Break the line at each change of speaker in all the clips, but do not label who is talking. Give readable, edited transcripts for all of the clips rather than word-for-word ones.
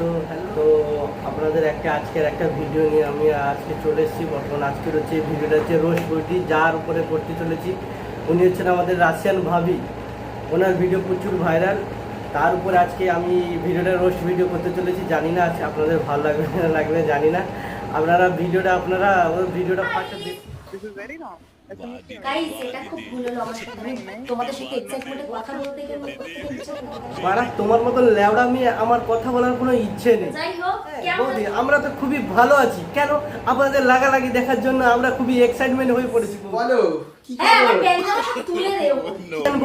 তো তো আপনাদের আজকের একটা ভিডিও নিয়ে আমি আজকে চলে এসেছি। বর্তমান আজকের হচ্ছে ভিডিওটা হচ্ছে রোস্ট বইটি যার উপরে করতে চলেছি। উনি হচ্ছেন আমাদের রাশিয়ান ভাবি, ওনার ভিডিও প্রচুর ভাইরাল। তার উপরে আজকে আমি ভিডিওটা রোস্ট ভিডিও করতে চলেছি। জানি না আজকে আপনাদের ভালো লাগবে না লাগবে জানি না। আপনারা ওর ভিডিওটা ফার্স্টে দেখুন।
গাইস এটা খুব ভুল হলো আমার সাথে। তোমাদের সাথে এক্সাইটমেন্টে কথা বলতে গিয়ে আমার করতে ইচ্ছে হলো।
মারা তোমার মতন লেওড়া আমি আমার কথা বলার কোনো ইচ্ছে নেই।
যাই হোক
বৌদি আমরা তো খুবই ভালো আছি। কেন আপনাদের লাগালাগি দেখার জন্য আমরা খুবই এক্সাইটমেন্ট হয়ে পড়েছি। বলো
হ্যাঁ আমার প্যান্ট জামা সব তুলে দেও।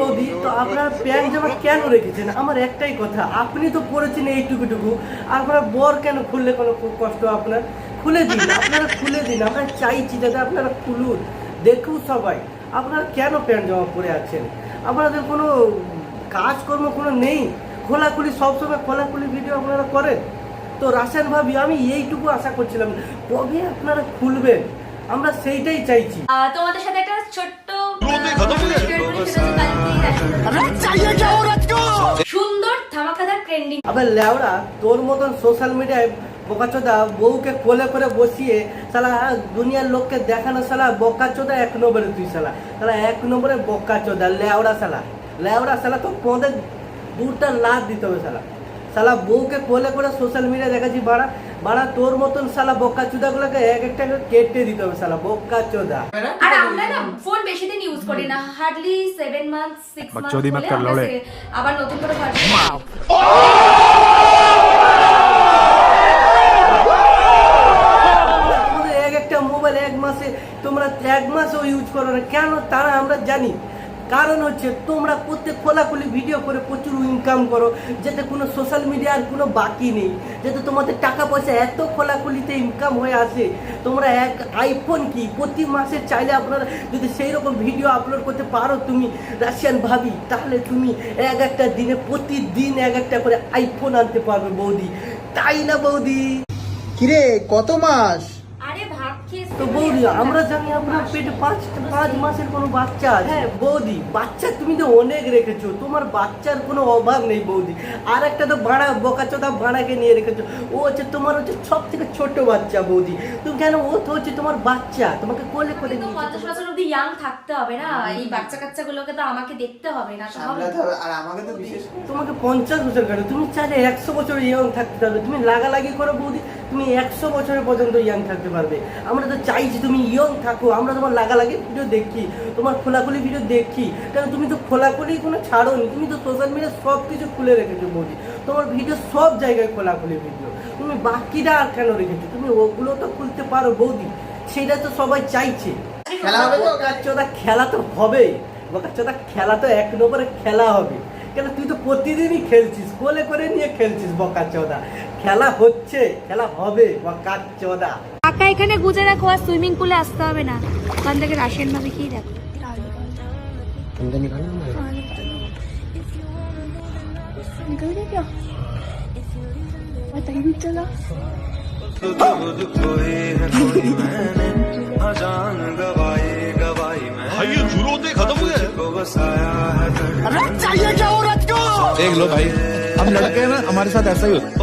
বৌদি তো আপনারা প্যান্ট জামা কেন রেখেছেন? আমার একটাই কথা, আপনি তো পরেছেন এইটুকুটুকু, আপনার বর কেন খুললে কোনো কষ্ট? আপনার খুলে দিন, আপনারা খুলে দিন। আমরা চাইছি যাতে আপনারা খুলুন, দেখুন সবাই। আপনারা কেন প্যান্ট জামা পরে আছেন? আপনাদের কোনো কাজকর্ম কোনো নেই? খোলাখুলি সবসময় খোলাখুলি ভিডিও আপনারা করেন। তো রাশিয়ান ভাবি আমি এইটুকু আশা করছিলাম, কবে আপনারা খুলবেন, আমরা সেইটাই চাইছি।
তোমাদের সাথে একটা ছোট্ট সুন্দর ধামাকাদার ট্রেন্ডিং।
আবার লেওড়া তোর মতন সোশ্যাল মিডিয়ায় বোকাচোদা বউকে কোলে করে বসিয়ে শালা দুনিয়ার লোককে দেখানো শালা বোকাচোদা এক নম্বরে। তুই শালা এক নম্বরে বোকাচোদা লেওড়া শালা তো পদে দুটা লাভ দিতে হবে শালা বউকে কোলে করে সোশ্যাল মিডিয়া দেখাচ্ছি। বাড়া তোর মতন শালা বোকাচোদা গুলোকে এক একটা কেটে দিতে হবে শালা বোকাচোদা।
আর আমরা না ফোন বেশি দিন ইউজ করি না, হার্ডলি 7 মান্থস 6 মান্থস আবার নতুন করে তোমরা 1 মাসও ইউজ করো না কেন? তারা আমরা জানি। কারণ হচ্ছে তোমরা প্রত্যেক খোলাখুলি ভিডিও করে প্রচুর ইনকাম করো, যাতে কোনো সোশ্যাল মিডিয়ার কোনো বাকি নেই, যাতে তোমাদের টাকা পয়সা এত খোলাখুলিতে ইনকাম হয়ে আসে। তোমরা এক আইফোন কি প্রতি মাসে চাইলে আপনারা যদি সেই রকম ভিডিও আপলোড করতে পারো তুমি রাশিয়ান ভাবি, তাহলে তুমি একটা দিনে প্রতিদিন একটা করে আইফোন আনতে পারবে বৌদি, তাই না বৌদি?
কিরে কত মাস?
আরে ভাব খেয়ে
তো বৌদি আমরা জানি আপনার পেটে 5 মাসের কোনো বাচ্চা আছে। হ্যাঁ বৌদি বাচ্চা তুমি তো অনেক রেখেছো, তোমার বাচ্চার কোনো অভাব নেই বৌদি। আর একটা তো ভাড়া বোকাচোদা ভাড়াকে নিয়ে রেখেছো, ও হচ্ছে তোমার হচ্ছে সব থেকে ছোট বাচ্চা বৌদি। তুমি কেন? ও তো হচ্ছে তোমার বাচ্চা, তোমাকে কোলে করে
তো 50 বছর অবধি ইয়াং থাকতে হবে না? এই বাচ্চা কাচ্চাগুলোকে তো আমাকে দেখতে হবে না?
আর আমাকে তো বিশেষ
তোমাকে 50 বছর কেন, তুমি চাইলে 100 বছর ইয়াং থাকতে পারবে। তুমি লাগালাগি করো বৌদি, তুমি 100 বছরের পর্যন্ত ইয়াং থাকতে পারবে। আমরা তো চাইছি তুমি ইয়ং থাকো, আমরা তোমার লাগালাগি ভিডিও দেখি, তোমার খোলাখুলি ভিডিও দেখি। কারণ তুমি তো খোলাখুলি কোনো ছাড়োনি, তুমি তো সোশ্যাল মিডিয়া সব কিছু খুলে রেখেছো বৌদি। তোমার ভিডিও সব জায়গায় খোলাখুলি ভিডিও, তুমি বাকিটা আর কেন রেখেছো? তুমি ওগুলো তো খুলতে পারো বৌদি, সেটা তো সবাই চাইছে।
খেলা হবে তো?
বোকাচোদা খেলা তো হবে, বোকাচোদা খেলা তো 1 নম্বরে খেলা হবে। কেন তুই তো প্রতিদিনই খেলছিস, কোলে করে নিয়ে খেলছিস বোকাচোদা। খেলা হচ্ছে, খেলা হবে বোকাচোদা।
টাকা এখানে গুজে রাখো, আর সুইমিং পুলে আসতে হবে না। ওখান থেকে রাশিয়ান ভাবে কি দেখো
देख लो भाई, हम लड़के हैं ना, हमारे साथ ऐसा ही होता है।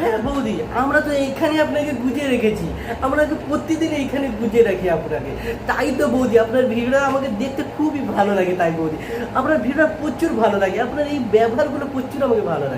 হ্যাঁ বৌদি আমরা তো এইখানে আপনাকে গুজে রেখেছি, আমরা তো প্রতিদিন এইখানে গুজে রাখি আপনাকে। তাই তো বৌদি আপনার ভিডিওটা আমাকে দেখতে খুবই ভালো লাগে। তাই বৌদি আপনার ভিডিওটা প্রচুর ভালো লাগে, আপনার এই ব্যবহারগুলো প্রচুর আমাকে ভালো লাগে।